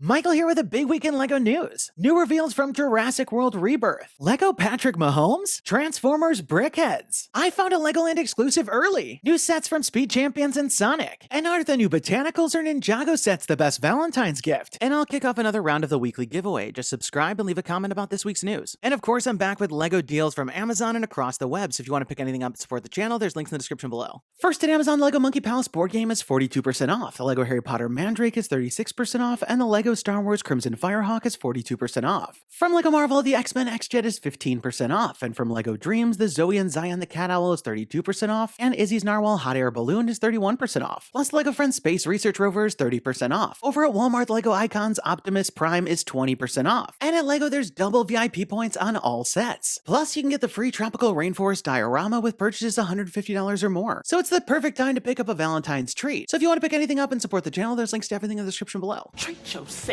Michael here with a big week in LEGO news. New reveals from Jurassic World Rebirth. LEGO Patrick Mahomes? Transformers BrickHeadz. I found a LEGOLAND exclusive early. New sets from Speed Champions and Sonic. And are the new Botanicals or Ninjago sets the best Valentine's gift? And I'll kick off another round of the weekly giveaway. Just subscribe and leave a comment about this week's news. And of course, I'm back with LEGO deals from Amazon and across the web. So if you want to pick anything up to support the channel, there's links in the description below. First at Amazon, LEGO Monkey Palace board game is 42% off. The LEGO Harry Potter Mandrake is 36% off. And the LEGO Star Wars Crimson Firehawk is 42% off. From LEGO Marvel, the X-Men X-Jet is 15% off. And from LEGO Dreams, the Zoe and Zion the Cat Owl is 32% off. And Izzy's Narwhal Hot Air Balloon is 31% off. Plus, LEGO Friends Space Research Rover is 30% off. Over at Walmart, LEGO Icons Optimus Prime is 20% off. And at LEGO, there's double VIP points on all sets. Plus, you can get the free Tropical Rainforest Diorama with purchases $150 or more. So it's the perfect time to pick up a Valentine's treat. So if you want to pick anything up and support the channel, there's links to everything in the description below. Treat yourself.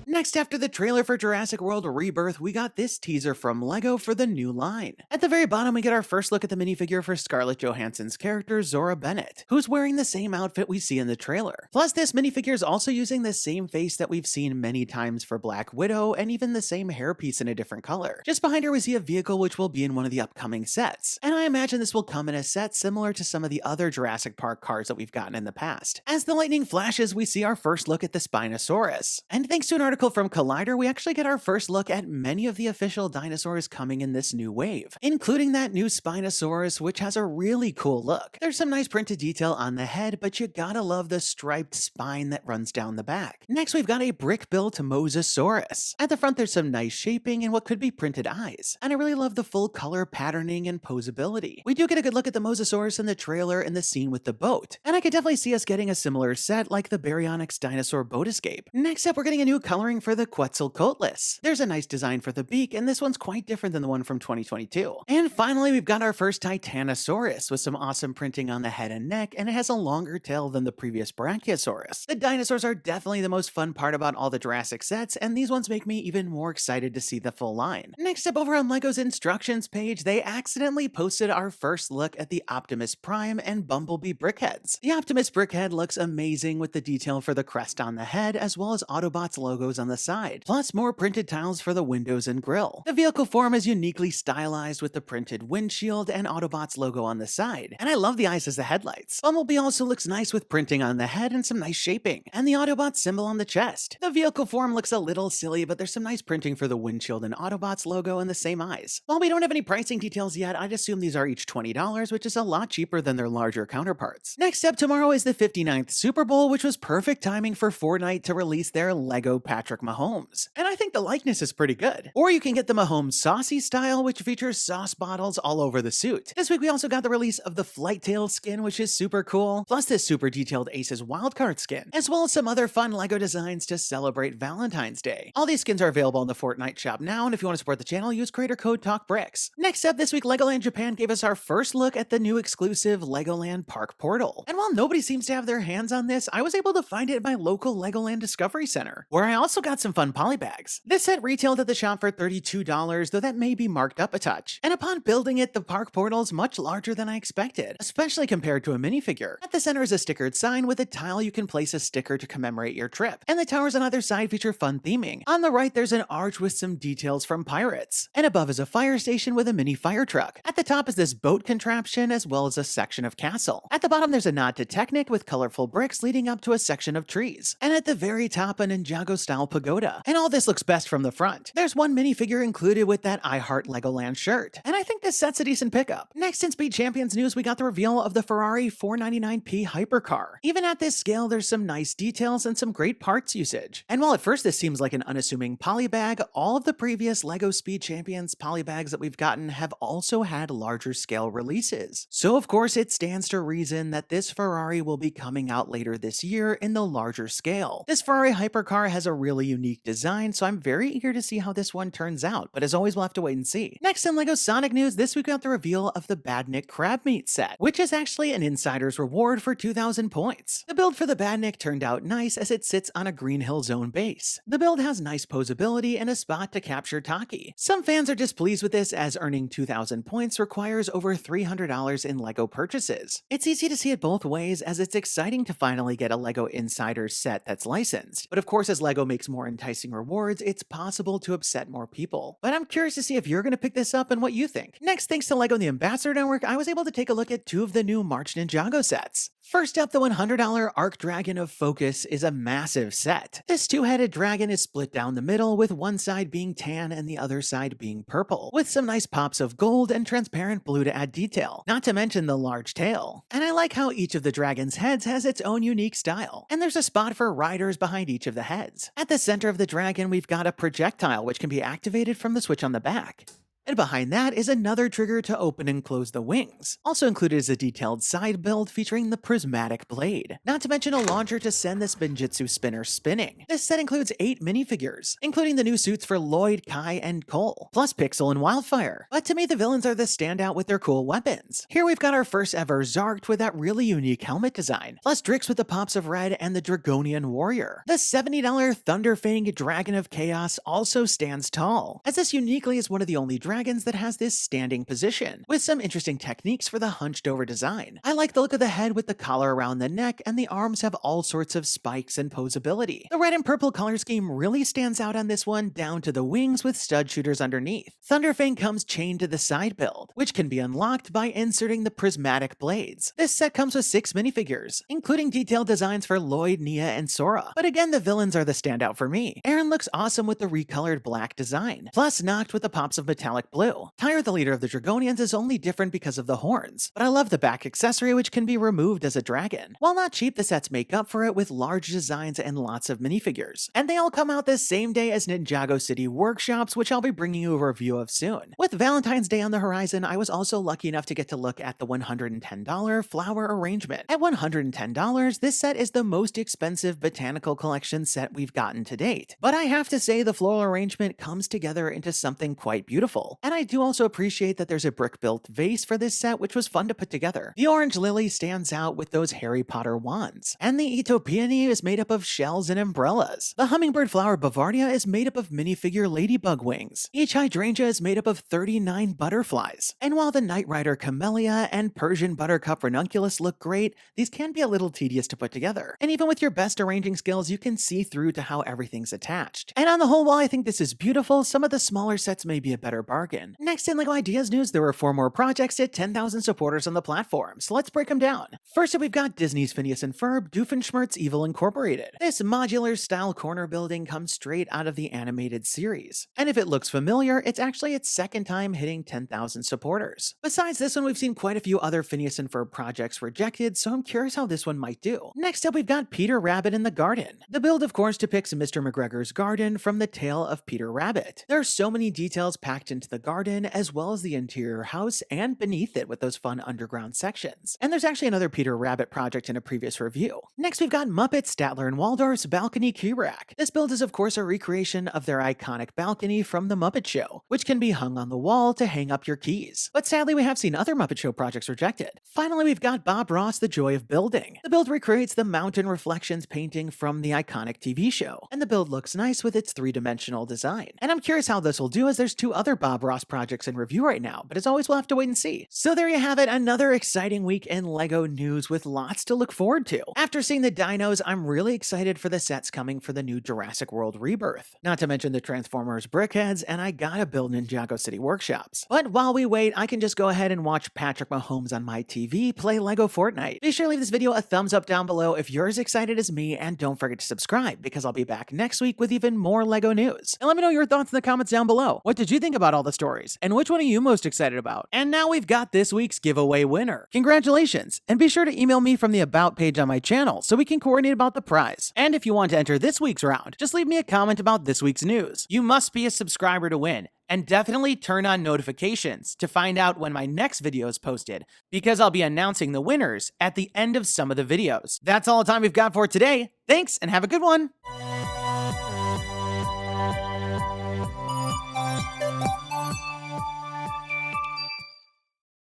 Next, after the trailer for Jurassic World Rebirth, we got this teaser from LEGO for the new line. At the very bottom, we get our first look at the minifigure for Scarlett Johansson's character, Zora Bennett, who's wearing the same outfit we see in the trailer. Plus, this minifigure is also using the same face that we've seen many times for Black Widow, and even the same hairpiece in a different color. Just behind her, we see a vehicle which will be in one of the upcoming sets. And I imagine this will come in a set similar to some of the other Jurassic Park cars that we've gotten in the past. As the lightning flashes, we see our first look at the Spinosaurus. And thanks to an article from Collider, we actually get our first look at many of the official dinosaurs coming in this new wave, including that new Spinosaurus, which has a really cool look. There's some nice printed detail on the head, but you gotta love the striped spine that runs down the back. Next, we've got a brick-built Mosasaurus. At the front, there's some nice shaping and what could be printed eyes. And I really love the full color patterning and posability. We do get a good look at the Mosasaurus in the trailer and the scene with the boat. And I could definitely see us getting a similar set like the Baryonyx dinosaur boat escape. Next up, we're getting a new coloring for the Quetzalcoatlus. There's a nice design for the beak, and this one's quite different than the one from 2022. And finally, we've got our first Titanosaurus with some awesome printing on the head and neck, and it has a longer tail than the previous Brachiosaurus. The dinosaurs are definitely the most fun part about all the Jurassic sets, and these ones make me even more excited to see the full line. Next up, over on LEGO's instructions page, they accidentally posted our first look at the Optimus Prime and Bumblebee BrickHeadz. The Optimus BrickHead looks amazing with the detail for the crest on the head, as well as Autobots logos on the side, plus more printed tiles for the windows and grille. The vehicle form is uniquely stylized with the printed windshield and Autobots logo on the side, and I love the eyes as the headlights. Bumblebee also looks nice with printing on the head and some nice shaping, and the Autobot symbol on the chest. The vehicle form looks a little silly, but there's some nice printing for the windshield and Autobots logo and the same eyes. While we don't have any pricing details yet, I'd assume these are each $20, which is a lot cheaper than their larger counterparts. Next up, tomorrow is the 59th Super Bowl, which was perfect timing for Fortnite to release their LEGO Patrick Mahomes. And I think the likeness is pretty good. Or you can get the Mahomes saucy style, which features sauce bottles all over the suit. This week we also got the release of the Flighttail skin, which is super cool, plus this super detailed Aces Wildcard skin, as well as some other fun LEGO designs to celebrate Valentine's Day. All these skins are available in the Fortnite shop now, and if you want to support the channel, use creator code TalkBricks. Next up, this week LEGOLAND Japan gave us our first look at the new exclusive LEGOLAND Park Portal. And while nobody seems to have their hands on this, I was able to find it at my local LEGOLAND Discovery Center, where I also got some fun polybags. This set retailed at the shop for $32, though that may be marked up a touch. And upon building it, the park portal is much larger than I expected, especially compared to a minifigure. At the center is a stickered sign with a tile you can place a sticker to commemorate your trip, and the towers on either side feature fun theming. On the right, there's an arch with some details from Pirates, and above is a fire station with a mini fire truck. At the top is this boat contraption, as well as a section of castle. At the bottom, there's a nod to Technic with colorful bricks leading up to a section of trees. And at the very top, a Ninjago-style pagoda. And all this looks best from the front. There's one minifigure included with that I Heart LEGOLAND shirt, and I think this set's a decent pickup. Next, in Speed Champions news, we got the reveal of the Ferrari 499p Hypercar. Even at this scale, there's some nice details and some great parts usage. And while at first this seems like an unassuming polybag, all of the previous LEGO Speed Champions polybags that we've gotten have also had larger scale releases. So of course, it stands to reason that this Ferrari will be coming out later this year in the larger scale. This Ferrari Hypercar has a really unique design, so I'm very eager to see how this one turns out, but as always, we'll have to wait and see. Next in LEGO Sonic news, this week we got the reveal of the Badnik Crabmeat set, which is actually an insider's reward for 2,000 points. The build for the Badnik turned out nice as it sits on a Green Hill Zone base. The build has nice posability and a spot to capture Taki. Some fans are displeased with this as earning 2,000 points requires over $300 in LEGO purchases. It's easy to see it both ways as it's exciting to finally get a LEGO Insider set that's licensed, but of course as LEGO makes stakes, more enticing rewards, it's possible to upset more people. But I'm curious to see if you're going to pick this up and what you think. Next, thanks to LEGO and the Ambassador Network, I was able to take a look at 2 of the new March Ninjago sets. First up, the $100 Arc Dragon of Focus is a massive set. This 2-headed dragon is split down the middle, with one side being tan and the other side being purple, with some nice pops of gold and transparent blue to add detail, not to mention the large tail. And I like how each of the dragon's heads has its own unique style, and there's a spot for riders behind each of the heads. At the center of the dragon, we've got a projectile which can be activated from the switch on the back. And behind that is another trigger to open and close the wings. Also included is a detailed side build featuring the prismatic blade. Not to mention a launcher to send the Spinjitzu spinner spinning. This set includes 8 minifigures, including the new suits for Lloyd, Kai, and Cole, plus Pixel and Wildfire. But to me, the villains are the standout with their cool weapons. Here we've got our first ever Zarked with that really unique helmet design, plus Drix with the pops of red and the Dragonian Warrior. The $70 Thunderfang Dragon of Chaos also stands tall, as this uniquely is one of the only dragons that has this standing position, with some interesting techniques for the hunched over design. I like the look of the head with the collar around the neck, and the arms have all sorts of spikes and posability. The red and purple color scheme really stands out on this one, down to the wings with stud shooters underneath. Thunderfang comes chained to the side build, which can be unlocked by inserting the prismatic blades. This set comes with 6 minifigures, including detailed designs for Lloyd, Nia, and Sora. But again, the villains are the standout for me. Aaron looks awesome with the recolored black design, plus Noct with the pops of metallic blue. Tyre, the leader of the Dragonians, is only different because of the horns, but I love the back accessory which can be removed as a dragon. While not cheap, the sets make up for it with large designs and lots of minifigures. And they all come out the same day as Ninjago City Workshops, which I'll be bringing you a review of soon. With Valentine's Day on the horizon, I was also lucky enough to get to look at the $110 flower arrangement. At $110, this set is the most expensive Botanical Collection set we've gotten to date. But I have to say the floral arrangement comes together into something quite beautiful. And I do also appreciate that there's a brick-built vase for this set, which was fun to put together. The orange lily stands out with those Harry Potter wands, and the Ito peony is made up of shells and umbrellas. The hummingbird flower Bavardia is made up of minifigure ladybug wings. Each hydrangea is made up of 39 butterflies. And while the Knight Rider Camellia and Persian Buttercup Ranunculus look great, these can be a little tedious to put together. And even with your best arranging skills, you can see through to how everything's attached. And on the whole, while I think this is beautiful, some of the smaller sets may be a better bargain. Next in LEGO Ideas news, there were 4 more projects at 10,000 supporters on the platform, so let's break them down. First up, we've got Disney's Phineas and Ferb Doofenshmirtz Evil Incorporated. This modular style corner building comes straight out of the animated series. And if it looks familiar, it's actually its 2nd time hitting 10,000 supporters. Besides this one, we've seen quite a few other Phineas and Ferb projects rejected, so I'm curious how this one might do. Next up, we've got Peter Rabbit in the Garden. The build, of course, depicts Mr. McGregor's garden from the tale of Peter Rabbit. There are so many details packed into the garden, as well as the interior house and beneath it with those fun underground sections. And there's actually another Peter Rabbit project in a previous review. Next, we've got Muppet Statler and Waldorf's Balcony Key Rack. This build is, of course, a recreation of their iconic balcony from The Muppet Show, which can be hung on the wall to hang up your keys. But sadly, we have seen other Muppet Show projects rejected. Finally, we've got Bob Ross, The Joy of Building. The build recreates the mountain reflections painting from the iconic TV show, and the build looks nice with its 3-dimensional design. And I'm curious how this will do, as there's 2 other Bob Ross projects in review right now, but as always, we'll have to wait and see. So there you have it, another exciting week in LEGO news with lots to look forward to. After seeing the Dinos, I'm really excited for the sets coming for the new Jurassic World Rebirth. Not to mention the Transformers BrickHeadz, and I gotta build Ninjago City Workshops. But while we wait, I can just go ahead and watch Patrick Mahomes on my TV play LEGO Fortnite. Be sure to leave this video a thumbs up down below if you're as excited as me, and don't forget to subscribe, because I'll be back next week with even more LEGO news. And let me know your thoughts in the comments down below. What did you think about all the stories? And which one are you most excited about? And now we've got this week's giveaway winner. Congratulations! And be sure to email me from the About page on my channel so we can coordinate about the prize. And if you want to enter this week's round, just leave me a comment about this week's news. You must be a subscriber to win. And definitely turn on notifications to find out when my next video is posted, because I'll be announcing the winners at the end of some of the videos. That's all the time we've got for today. Thanks, and have a good one!